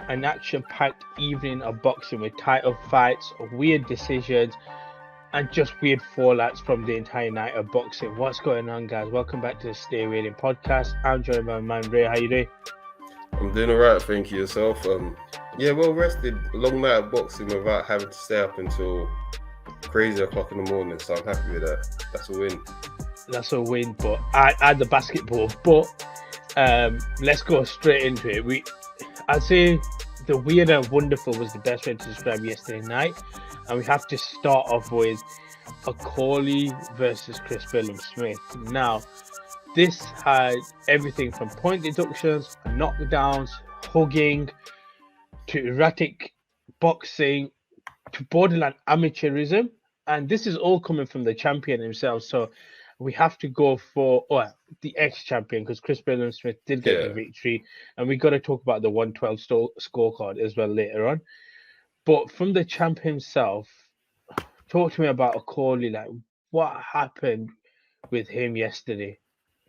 an action-packed evening of boxing with title fights, weird decisions, and just weird fallouts from the entire night of boxing. What's going on, guys? Welcome back to the Stay Weighted Podcast. I'm joined by my man Ray. How you doing? I'm doing alright, thank you. Yourself? Yeah, well rested. Long night of boxing without having to stay up until crazy o'clock in the morning, so I'm happy with that. That's a win. That's a win, but I had the basketball. But let's go straight into it. I'd say the weird and wonderful was the best way to describe yesterday night, and we have to start off with Okolie versus Chris Billam-Smith. Now, this had everything from point deductions, knockdowns, hugging, to erratic boxing, to borderline amateurism, and this is all coming from the champion himself. So we have to go for the ex-champion, because Chris Billam-Smith did get the victory, and we got to talk about the 112 scorecard as well later on. But from the champ himself, talk to me about Okolie. Like, what happened with him yesterday?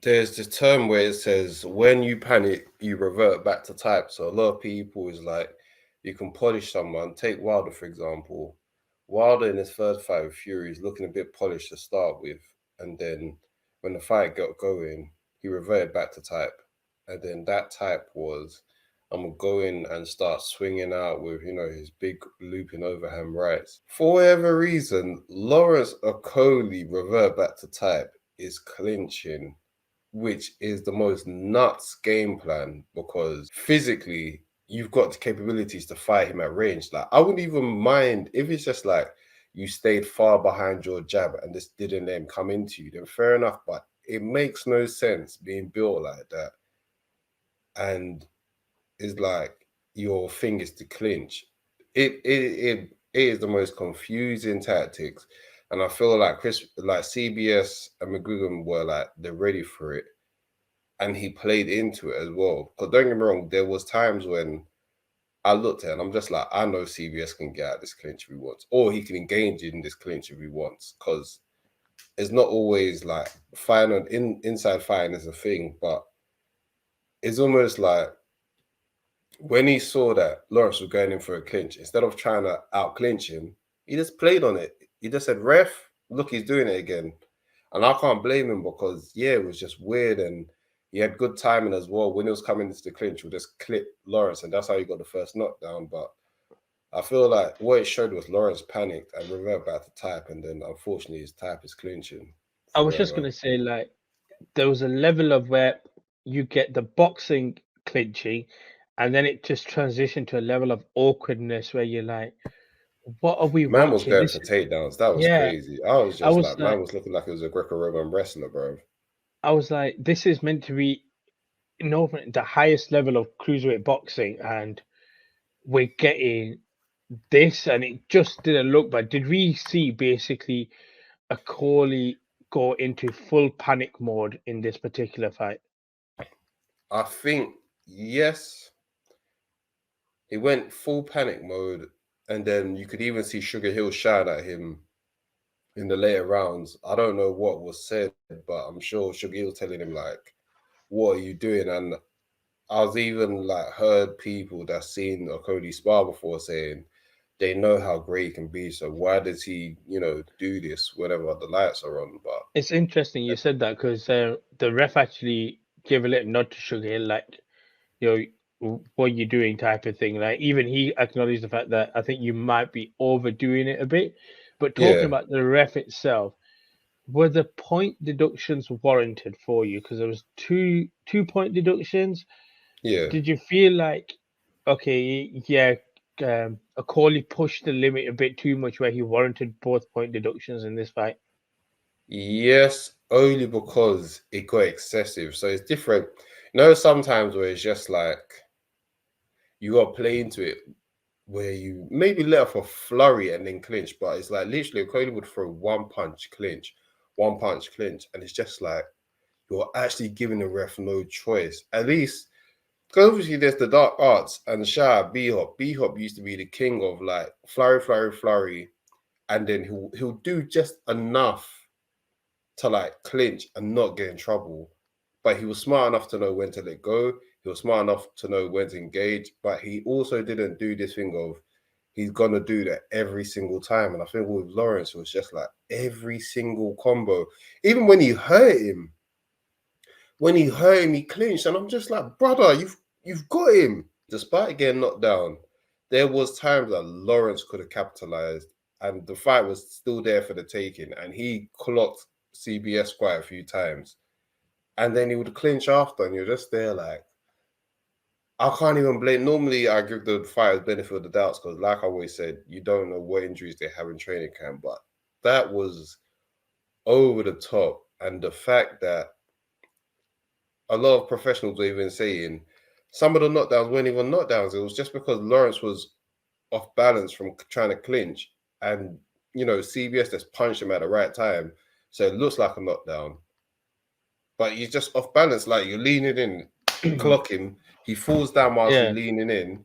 There's this term where it says when you panic, you revert back to type. So a lot of people is like, you can polish someone. Take Wilder, for example. Wilder in his first fight with Fury is looking a bit polished to start with. And then when the fight got going, he reverted back to type. And then that type was, I'm going to go in and start swinging out with, his big looping overhand rights. For whatever reason, Lawrence Okolie revert back to type is clinching, which is the most nuts game plan, because physically you've got the capabilities to fight him at range. Like, I wouldn't even mind if it's just like you stayed far behind your jab and this didn't let him come into you, then fair enough. But it makes no sense being built like that. And it's like your thing is to clinch. It is the most confusing tactics. And I feel like CBS and McGugan were like, they're ready for it. And he played into it as well. Because don't get me wrong, there was times when I looked at it and I'm just like, I know CBS can get out this clinch if he wants. Or he can engage in this clinch if he wants. Because it's not always like inside fighting is a thing. But it's almost like when he saw that Lawrence was going in for a clinch, instead of trying to out-clinch him, he just played on it. He just said, ref, look, he's doing it again. And I can't blame him because, it was just weird. And he had good timing as well. When he was coming into the clinch, he'll just clip Lawrence. And that's how he got the first knockdown. But I feel like what it showed was Lawrence panicked and revert back to type. And then, unfortunately, his type is clinching. I was just going to say, like, there was a level of where you get the boxing clinching, and then it just transitioned to a level of awkwardness where you're like, what are we Man watching? was going for takedowns. That was crazy. I was like, man was looking like it was a Greco-Roman wrestler, bro. I was like, this is meant to be the highest level of cruiserweight boxing, and we're getting this, and it just didn't look bad. Did we see basically Okolie go into full panic mode in this particular fight? I think, yes. He went full panic mode, and then you could even see Sugar Hill shout at him in the later rounds. I don't know what was said, but I'm sure Sugar Hill was telling him, like, what are you doing? And I was even, like, heard people that seen Okolie spar before saying they know how great he can be, so why does he, do this whenever the lights are on? But it's interesting you said that, because the ref actually gave a little nod to Sugar Hill, like, what are you doing type of thing. Like, even he acknowledged the fact that I think you might be overdoing it a bit. But talking about the ref itself, were the point deductions warranted for you? Because there was two point deductions. Yeah. Did you feel like, okay, Okolie pushed the limit a bit too much where he warranted both point deductions in this fight? Yes, only because it got excessive. So it's different. Sometimes where it's just like you got to play into it, where you maybe let off a flurry and then clinch, but it's like literally Okolie would throw one punch, clinch, and it's just like you're actually giving the ref no choice. At least, because obviously there's the dark arts and B-Hop. B-Hop used to be the king of like flurry, and then he'll do just enough to like clinch and not get in trouble. But he was smart enough to know when to let go. He was smart enough to know when to engage, but he also didn't do this thing of he's gonna do that every single time. And I think with Lawrence, it was just like every single combo. Even when he hurt him, he clinched, and I'm just like, brother, you've got him. Despite getting knocked down, there was times that Lawrence could have capitalized, and the fight was still there for the taking. And he clocked CBS quite a few times, and then he would clinch after, and you're just there like, I can't even blame. Normally, I give the fighters benefit of the doubts because, like I always said, you don't know what injuries they have in training camp. But that was over the top, and the fact that a lot of professionals were even saying some of the knockdowns weren't even knockdowns. It was just because Lawrence was off balance from trying to clinch, and CBS just punched him at the right time, so it looks like a knockdown. But you're just off balance, like you're leaning in, clock him. He falls down whilst you're leaning in,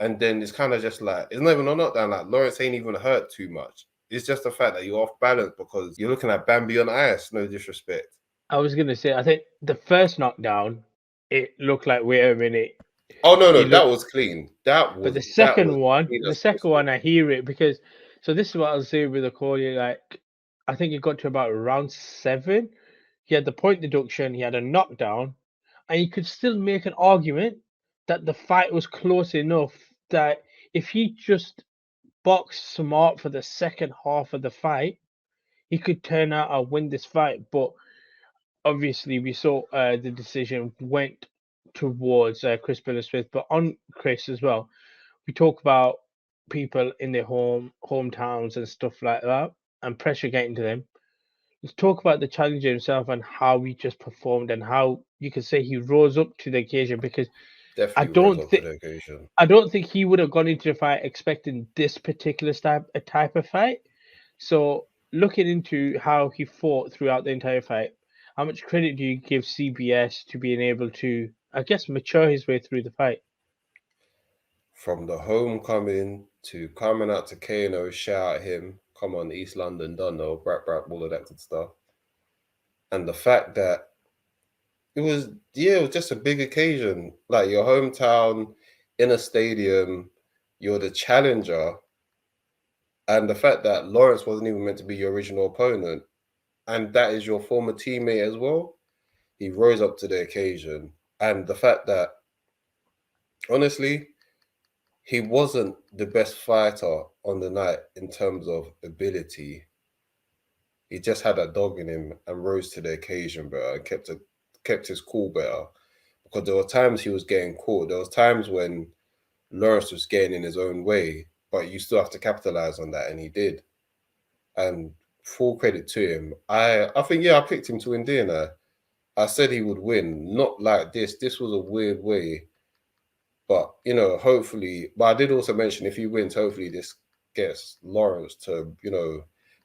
and then it's kind of just like, it's not even a knockdown. Like Lawrence ain't even hurt too much. It's just the fact that you're off balance because you're looking at Bambi on ice. No disrespect. I was gonna say, I think the first knockdown, it looked like, wait a minute. Oh no, that was clean. But the second one, I hear it because. So this is what I was saying with Okolie. Like, I think it got to about round 7. He had the point deduction. He had a knockdown, and you could still make an argument that the fight was close enough that if he just boxed smart for the second half of the fight, he could turn out and win this fight. But obviously, we saw the decision went towards Chris Billam-Smith. But on Chris as well, we talk about people in their hometowns and stuff like that, and pressure getting to them. Let's talk about the challenger himself and how he just performed and how you could say he rose up to the occasion, because I don't think he would have gone into the fight expecting this particular type of fight. So looking into how he fought throughout the entire fight, how much credit do you give CBS to being able to, I guess, mature his way through the fight? From the homecoming to coming out to KO, shout at him, come on, East London, don't know, brat, all of that good stuff. And the fact that it was just a big occasion. Like your hometown in a stadium, you're the challenger. And the fact that Lawrence wasn't even meant to be your original opponent, and that is your former teammate as well, he rose up to the occasion. And the fact that, honestly, he wasn't the best fighter on the night in terms of ability. He just had that dog in him and rose to the occasion better and kept his cool better. Because there were times he was getting caught. There was times when Lawrence was getting in his own way, but you still have to capitalize on that, and he did. And full credit to him. I think, I picked him to win dinner. I said he would win. Not like this. This was a weird way. But, hopefully, but I did also mention if he wins, hopefully this gets Lawrence to,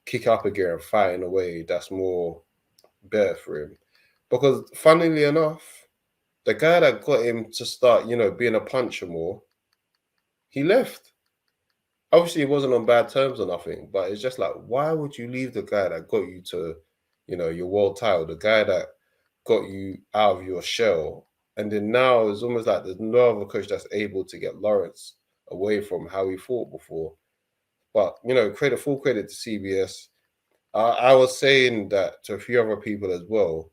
kick up again and fight in a way that's more better for him. Because funnily enough, the guy that got him to start, being a puncher more, he left. Obviously, it wasn't on bad terms or nothing, but it's just like, why would you leave the guy that got you to, your world title, the guy that got you out of your shell? And then now it's almost like there's no other coach that's able to get Lawrence away from how he fought before. But, full credit to CBS. I was saying that to a few other people as well,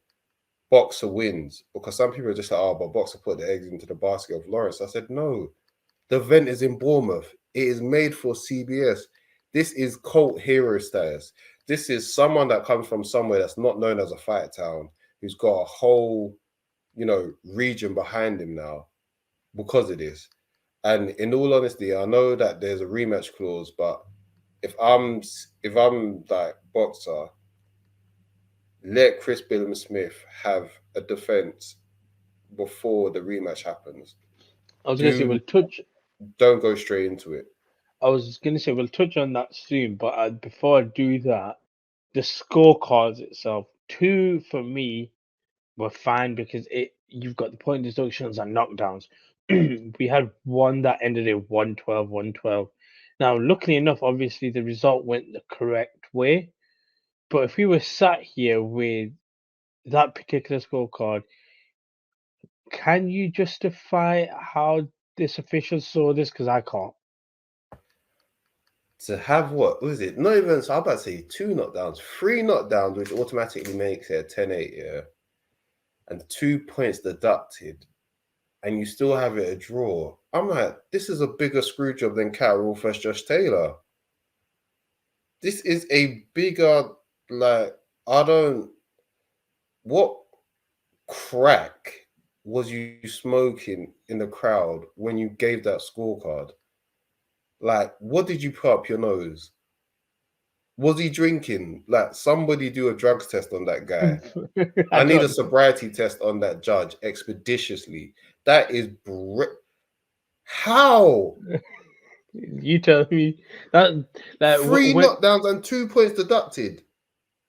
Boxer wins, because some people are just like, oh, but Boxer put the eggs into the basket of Lawrence. I said, no, the event is in Bournemouth. It is made for CBS. This is cult hero status. This is someone that comes from somewhere that's not known as a fight town, who's got a whole, region behind him now because of this. And in all honesty, I know that there's a rematch clause, but if I'm like Boxer, let Chris Billam-Smith have a defense before the rematch happens. I was going to say, don't go straight into it. I was going to say, we'll touch on that soon, but before I do that, the scorecards itself, 2 for me were fine because you've got the point deductions and knockdowns. We had one that ended in 112. Now, luckily enough, obviously the result went the correct way. But if we were sat here with that particular scorecard, Can you justify how this official saw this? Because I can't. To have what was it? Not even, so I'm about to say 2 knockdowns, 3 knockdowns, which automatically makes it a 10-8, yeah, and 2 points deducted, and you still have it a draw. I'm like, this is a bigger screw job than Catterall versus Josh Taylor. This is a bigger, like, what crack was you smoking in the crowd when you gave that scorecard? Like, what did you put up your nose? Was he drinking? Like, somebody do a drugs test on that guy. I need a sobriety test on that judge expeditiously. That is how? You tell me that 3 knockdowns and 2 points deducted.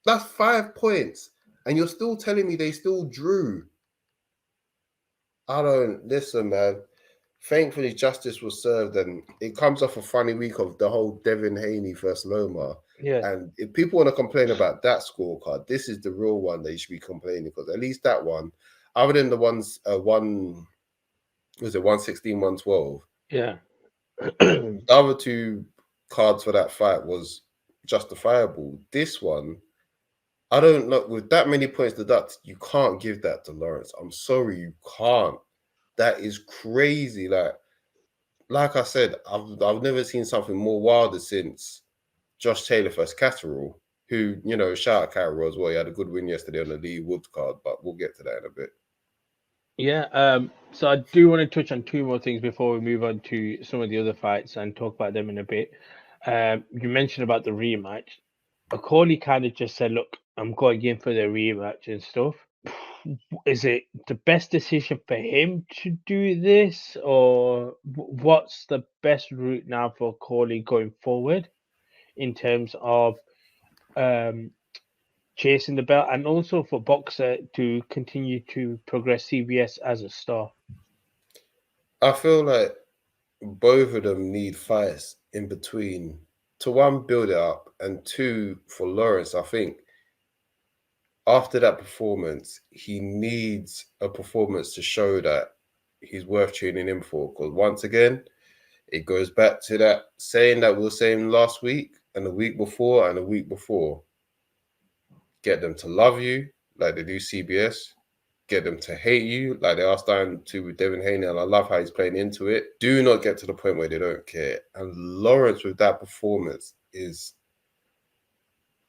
That's 5 points. And you're still telling me they still drew. I don't listen, man. Thankfully, justice was served, and it comes off a funny week of the whole Devin Haney versus Loma. Yeah. And if people want to complain about that scorecard, this is the real one that you should be complaining, because at least that one, other than the ones, was it 116, 112? Yeah. The other 2 cards for that fight was justifiable. This one, I don't know. With that many points deducted, you can't give that to Lawrence. I'm sorry, you can't. That is crazy. Like I said, I've never seen something more wilder since Josh Taylor versus Catterall, who, you know, shout out Catterall as well. He had a good win yesterday on the Leigh Wood card, but we'll get to that in a bit. Yeah. So I do want to touch on 2 more things before we move on to some of the other fights and talk about them in a bit. You mentioned about the rematch. Okolie kind of just said, "Look, I'm going in for the rematch and stuff." Is it the best decision for him to do this, or what's the best route now for Okolie going forward in terms of chasing the belt, and also for Boxer to continue to progress CBS as a star? I feel like both of them need fights in between to, 1, build it up, and 2, for Lawrence, I think after that performance, he needs a performance to show that he's worth tuning in for. Because once again, it goes back to that saying that we were saying last week and the week before and the week before. Get them to love you like they do CBS. Get them to hate you like they are starting to with Devin Haney, and I love how he's playing into it. Do not get to the point where they don't care. And Lawrence with that performance is,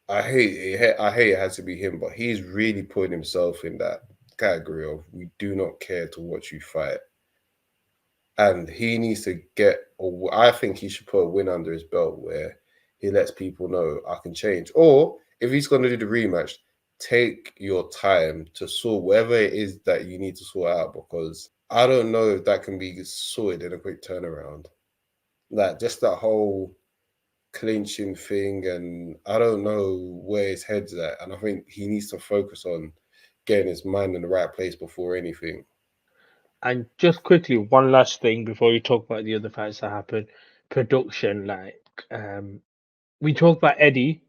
I hate it has to be him, but he's really putting himself in that category of we do not care to watch you fight. And he needs to get, or I think he should put a win under his belt where he lets people know I can change. Or if he's going to do the rematch, take your time to sort whatever it is that you need to sort out, because I don't know if that can be sorted in a quick turnaround. Like, just that whole clinching thing, and I don't know where his head's at. And I think he needs to focus on getting his mind in the right place before anything. And just quickly, one last thing before we talk about the other fights that happened. Production, we talked about Eddie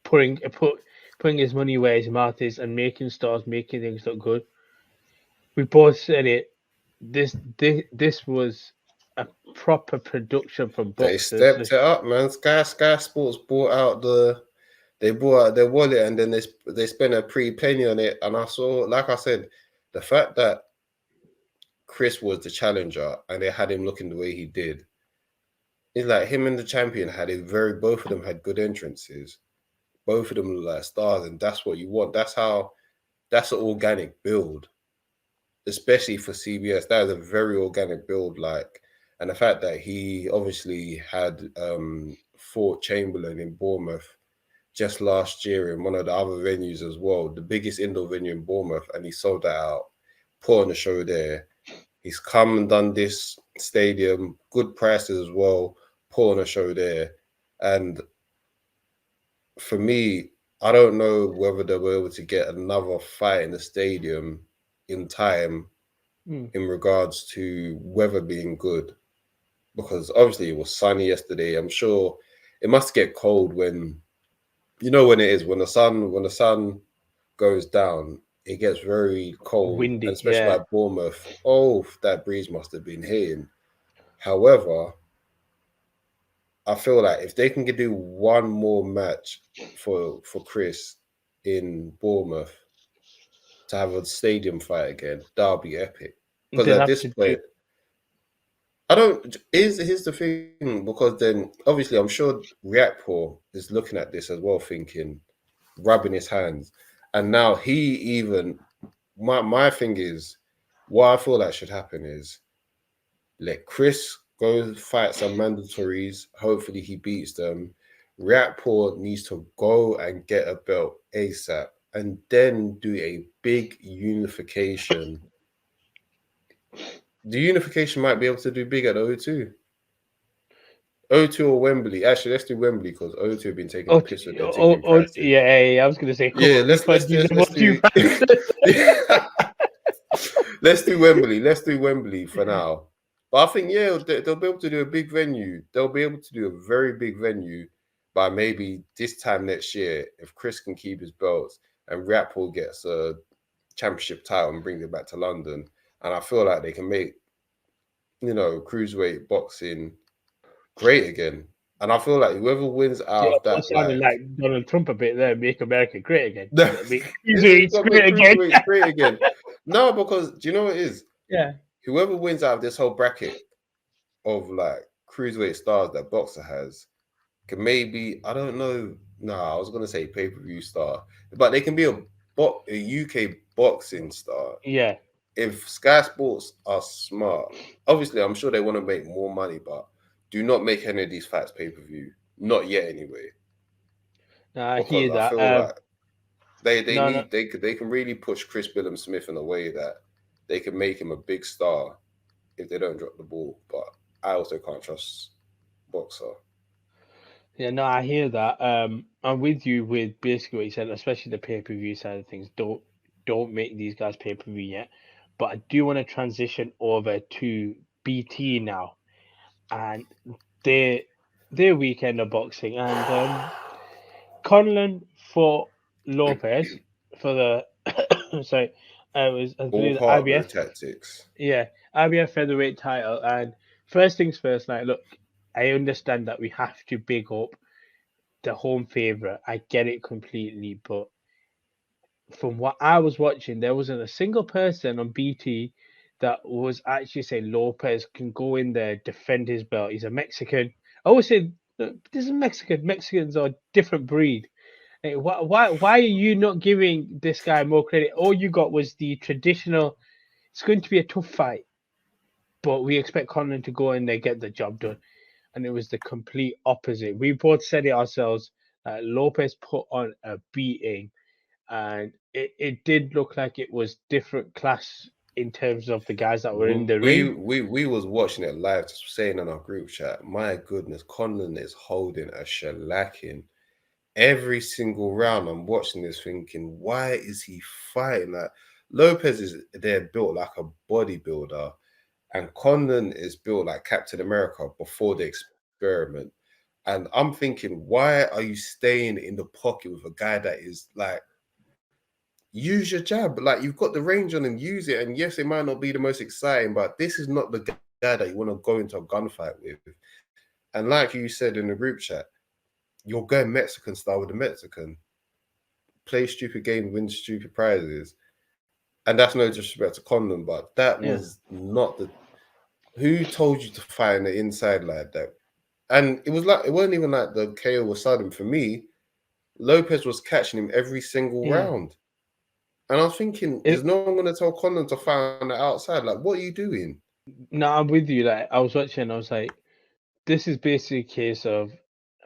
putting his money where his mouth is and making stars, making things look good. We both said it. This was a proper production from boxers. They stepped it up, man. Sky Sports bought out they bought out their wallet, and then they spent a pretty penny on it. And I saw, like I said, the fact that Chris was the challenger and they had him looking the way he did, it's like him and the champion both of them had good entrances. Both of them look like stars, and that's what you want. That's an organic build, especially for CBS. That is a very organic build, and the fact that he obviously had fought Chamberlain in Bournemouth just last year in one of the other venues as well, the biggest indoor venue in Bournemouth, and he sold that out, put on a show there. He's come and done this stadium, good prices as well, put on a show there. And for me, I don't know whether they were able to get another fight in the stadium in time in regards to weather being good, because obviously it was sunny yesterday. I'm sure it must get cold when, you know, when it is, when the sun goes down, it gets very cold, and windy. especially Yeah, like Bournemouth. Oh, that breeze must have been hitting. However, I feel like if they can do one more match for Chris in Bournemouth to have a stadium fight again, that'll be epic. Because they at have this to do. point, I don't. Here's the thing. Because then, obviously, I'm sure Riakporhe is looking at this as well, thinking, rubbing his hands, and now he even. My thing is, what I feel like should happen is let Chris go fight some mandatories. Hopefully, he beats them. Riakporhe needs to go and get a belt ASAP, and then do a big unification. The unification might be able to do big at O2. O2 or Wembley. Actually, let's do Wembley because O2 have been taking a Oh, piss with their ticketing prices. yeah. I was gonna say, come Yeah, on, which one do you know what you fancy? let's do Wembley. Let's do Wembley for now. But I think they'll be able to do a big venue. They'll be able to do a very big venue by maybe this time next year if Chris can keep his belts and Riakporhe gets a championship title and brings it back to London. And I feel like they can make cruiserweight boxing great again. And I feel like whoever wins Yeah, out of that, sounding like Donald Trump a bit there. Make America great again. no, It's great again. cruiserweight great again. No, because do you know what it is? Yeah. Whoever wins out of this whole bracket of like cruiserweight stars that Boxer has can maybe, I don't know. No, I was gonna say pay-per-view star, but they can be a UK boxing star. Yeah. If Sky Sports are smart, obviously I'm sure they want to make more money, but do not make any of these fights pay-per-view. Not yet anyway. I Because hear I that. feel like they No. they can really push Chris Billam-Smith in a way that they can make him a big star if they don't drop the ball. But I also can't trust Boxer. Yeah, no, I hear that. I'm with you with basically what you said, especially the pay-per-view side of things. Don't make these guys pay-per-view yet. But I do want to transition over to BT now and their their weekend of boxing and Conlan for Lopez for the sorry, it was I All believe the part of IBF. the tactics. Yeah, IBF featherweight title. And first things first, like, look, I understand that we have to big up the home favorite. I get it completely, but from what I was watching, there wasn't a single person on BT that was actually saying Lopez can go in there, defend his belt. He's a Mexican. I always say, "Look, this is Mexican. Mexicans are a different breed. Hey, why are you not giving this guy more credit? All you got was the traditional. It's going to be a tough fight, but we expect Conlan to go in there, get the job done. And it was the complete opposite. We both said it ourselves. Lopez put on a beating, and it did look like it was different class in terms of the guys that were in the ring. We was watching it live, saying in our group chat, my goodness, Conlan is holding a shellacking every single round. I'm watching this thinking, why is he fighting? Like Lopez is there built like a bodybuilder, and Conlan is built like Captain America before the experiment. And I'm thinking, why are you staying in the pocket with a guy that is like, use your jab? Like, you've got the range on him, use it. And yes, it might not be the most exciting, but this is not the guy that you want to go into a gunfight with. And like you said in the group chat, you're going Mexican style with the Mexican. Play stupid game, win stupid prizes. And that's no disrespect to Conlan, but that Yeah. was not the. Who told you to fight on the inside like that? And it wasn't even like the KO was sudden. For me, Lopez was catching him every single Yeah. round. And I was thinking, is no one going to tell Conlan to fight on the outside? Like, what are you doing? No, I'm with you. Like, I was watching, and I was like, this is basically a case of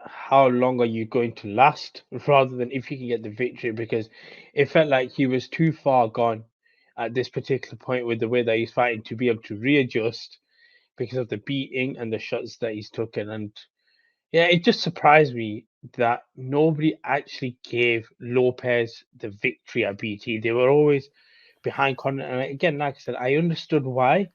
how long are you going to last rather than if you can get the victory, because it felt like he was too far gone at this particular point with the way that he's fighting to be able to readjust because of the beating and the shots that he's taken. And yeah, it just surprised me that nobody actually gave Lopez the victory at BT. They were always behind Conor. And again, like I said, I understood why.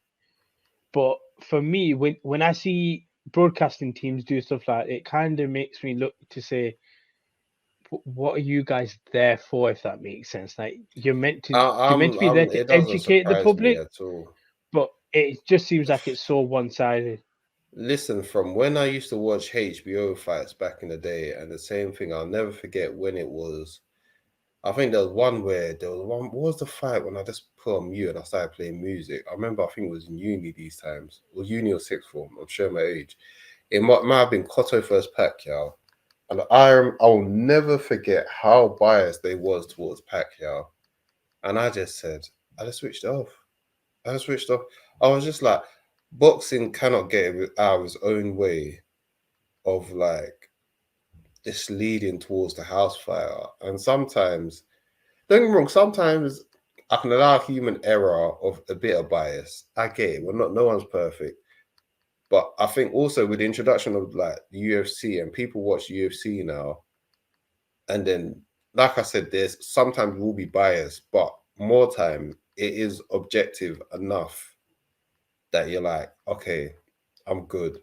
But for me, when I see broadcasting teams do stuff like that, it kind of makes me look to say, what are you guys there for? If that makes sense, like I, you're meant to be there it to doesn't educate the surprise me public, at all. but it just seems like it's so one-sided. Listen, from when I used to watch HBO fights back in the day, and the same thing, I'll never forget when it was. I think there was one. What was the fight when I just put on mute and I started playing music? I remember. I think it was in uni these times, or uni or sixth form. I'm showing my age. It might have been Cotto versus Pacquiao, and I'll never forget how biased they was towards Pacquiao. And I just said, I just switched off. I just switched off. I was just like, boxing cannot get out of its own way of like just leading towards the house fire. And sometimes, don't get me wrong, sometimes I can allow human error of a bit of bias. I get it. No one's perfect. But I think also with the introduction of like the UFC and people watch UFC now, and then like I said, there's sometimes will be biased, but more time it is objective enough that you're like, okay, I'm good.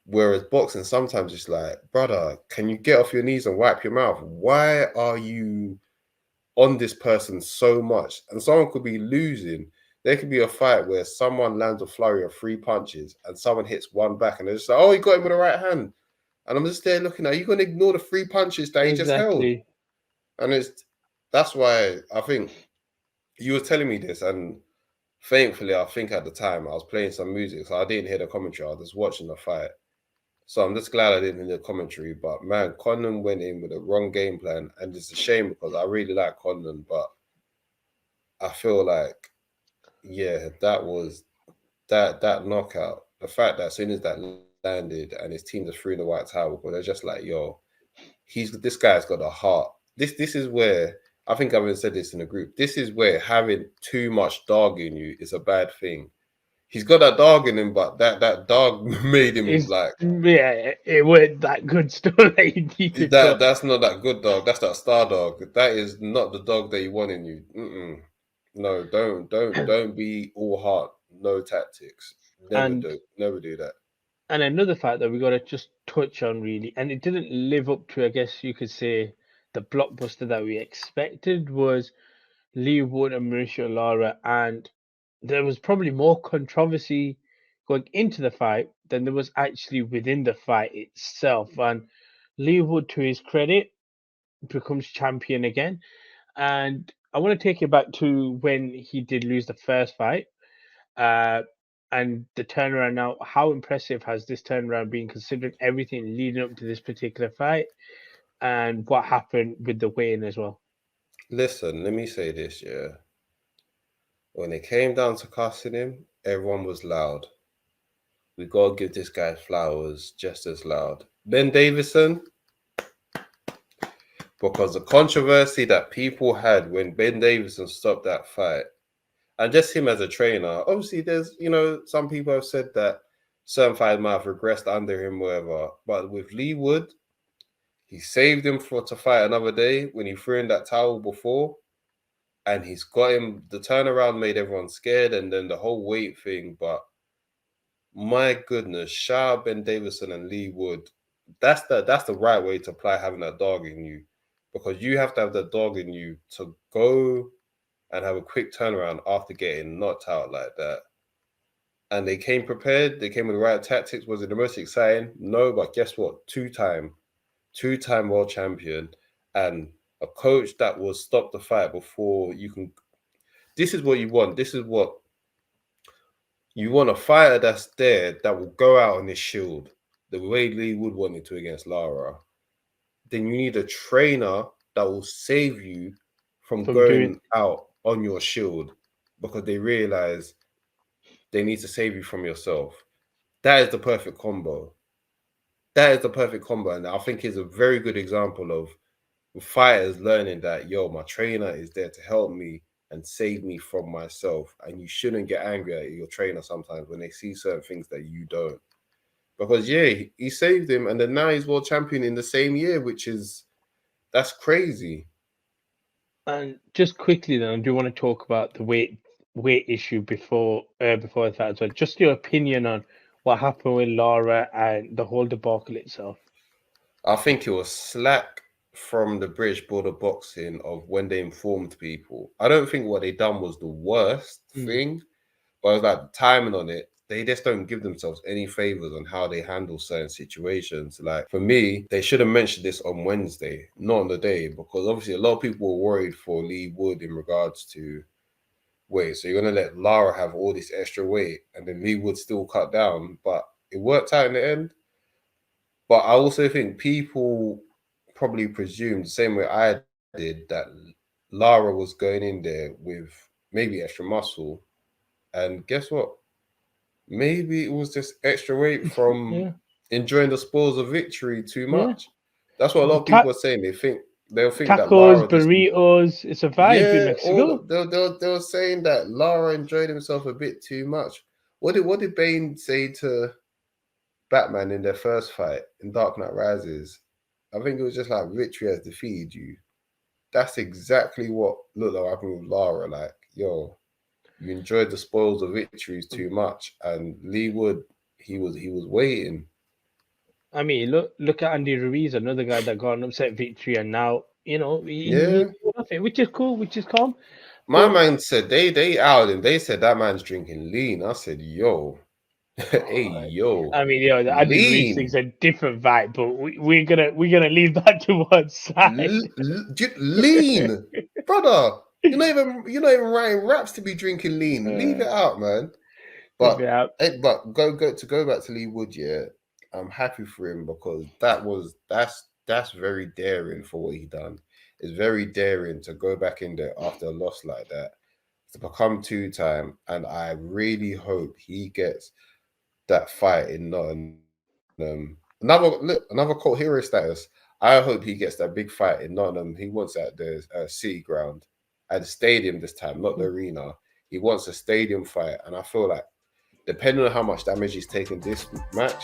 Whereas boxing, sometimes it's like, brother, can you get off your knees and wipe your mouth? Why are you on this person so much? And someone could be losing. There could be a fight where someone lands a flurry of 3 punches and someone hits one back and they're just like, oh, he got him with the right hand. And I'm just there looking at, you going to ignore the 3 punches that he just held? Exactly. And that's why I think you were telling me this, and thankfully, I think at the time I was playing some music, so I didn't hear the commentary. I was just watching the fight. So I'm just glad I didn't hear the commentary. But man, Conlan went in with the wrong game plan, and it's a shame because I really like Conlan, but I feel like, yeah, that was that knockout. The fact that as soon as that landed and his team just threw in the white towel, because they're just like, yo, this guy's got a heart. This is where I think I've even said this in the group. This is where having too much dog in you is a bad thing. He's got that dog in him, but that dog made him It's like it weren't that good stuff that you needed, but that's not that good dog. That's that star dog. That is not the dog that you want in you. No, don't be all heart, no tactics. and Never do that. and another fact that we got to just touch on really, and it didn't live up to, I guess you could say, the blockbuster that we expected was Leigh Wood and Mauricio Lara, and there was probably more controversy going into the fight than there was actually within the fight itself. And Leigh Wood, to his credit, becomes champion again. And I want to take you back to when he did lose the first fight, uh, and the turnaround now. How impressive has this turnaround been, considering everything leading up to this particular fight and what happened with the weigh-in as well? Listen, let me say this, yeah. When it came down to casting him, everyone was loud. We gotta give this guy flowers just as loud. Ben Davison, because the controversy that people had when Ben Davison stopped that fight, and just him as a trainer, obviously there's, some people have said that certain fights might have regressed under him, whatever. But with Leigh Wood, he saved him to fight another day when he threw in that towel before. And he's got him, the turnaround made everyone scared, and then the whole weight thing. But my goodness, shout out Ben Davison and Leigh Wood. That's the right way to apply having that dog in you, because you have to have that dog in you to go and have a quick turnaround after getting knocked out like that. And they came prepared. They came with the right tactics. Was it the most exciting? No, but guess what? Two-time world champion, and a coach that will stop the fight before you can. This is what you want. This is what you want, a fighter that's there that will go out on his shield the way Leigh Wood wanted to against Lara. Then you need a trainer that will save you from going out on your shield, because they realize they need to save you from yourself. That is the perfect combo. And I think it's a very good example of fighters learning that, yo, my trainer is there to help me and save me from myself. And you shouldn't get angry at your trainer sometimes when they see certain things that you don't. Because, yeah, he saved him, and then now he's world champion in the same year, that's crazy. And just quickly, then, I do want to talk about the weight issue before that as well. Just your opinion on what happened with Lara and the whole debacle itself. I think it was slack from the British Board of Boxing of when they informed people. I don't think what they done was the worst thing, but it was like the timing on it. They just don't give themselves any favors on how they handle certain situations. Like for me, they should have mentioned this on Wednesday, not on the day, because obviously a lot of people were worried for Leigh Wood in regards to, wait, so you're going to let Lara have all this extra weight and then Leigh Wood still cut down, but it worked out in the end. But I also think people probably presumed the same way I did that Lara was going in there with maybe extra muscle. And guess what? Maybe it was just extra weight from enjoying the spoils of victory too much. That's what a lot of people are saying. They'll think that tacos, Lara burritos, it's a vibe in Mexico. They were saying that Lara enjoyed himself a bit too much. What did Bane say to Batman in their first fight in Dark Knight Rises? I think it was just like, victory has defeated you. That's exactly what looked like happened with Lara. Like, yo, you enjoyed the spoils of victories too much, and Leigh Wood, he was waiting. I mean, look at Andy Ruiz, another guy that got an upset victory, and now he's nothing, which is cool, which is calm. My man said they outed him. They said that man's drinking lean. I said, yo, hey yo. I mean, the Andy Ruiz thing's a different vibe, but we're gonna leave that to one side. Lean, brother. You're not even writing raps to be drinking lean. Leave it out, man. But go back to Leigh Wood. Yeah, I'm happy for him because that's very daring for what he done. It's very daring to go back in there after a loss like that, to become 2-time, and I really hope he gets that fight in another cult hero status. I hope he gets that big fight in Nottingham. He wants at the City Ground, at the stadium this time, not the arena. He wants a stadium fight, and I feel like, depending on how much damage he's taken this match,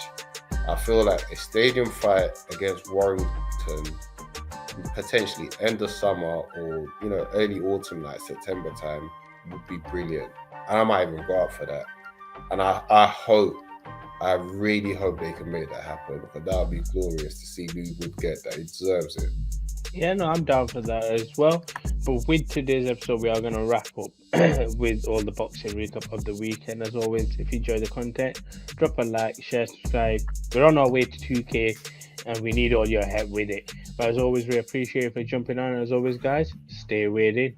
I feel like a stadium fight against Warrington, potentially end of summer or early autumn, like September time, would be brilliant. And I might even go out for that. And I really hope they can make that happen, because that would be glorious to see Leigh Wood get that. He deserves it. Yeah, no, I'm down for that as well. But with today's episode, we are going to wrap up with all the boxing recap of the weekend. As always, if you enjoy the content, drop a like, share, subscribe. We're on our way to 2K, and we need all your help with it. But as always, we appreciate you for jumping on. As always, guys, stay weighed in.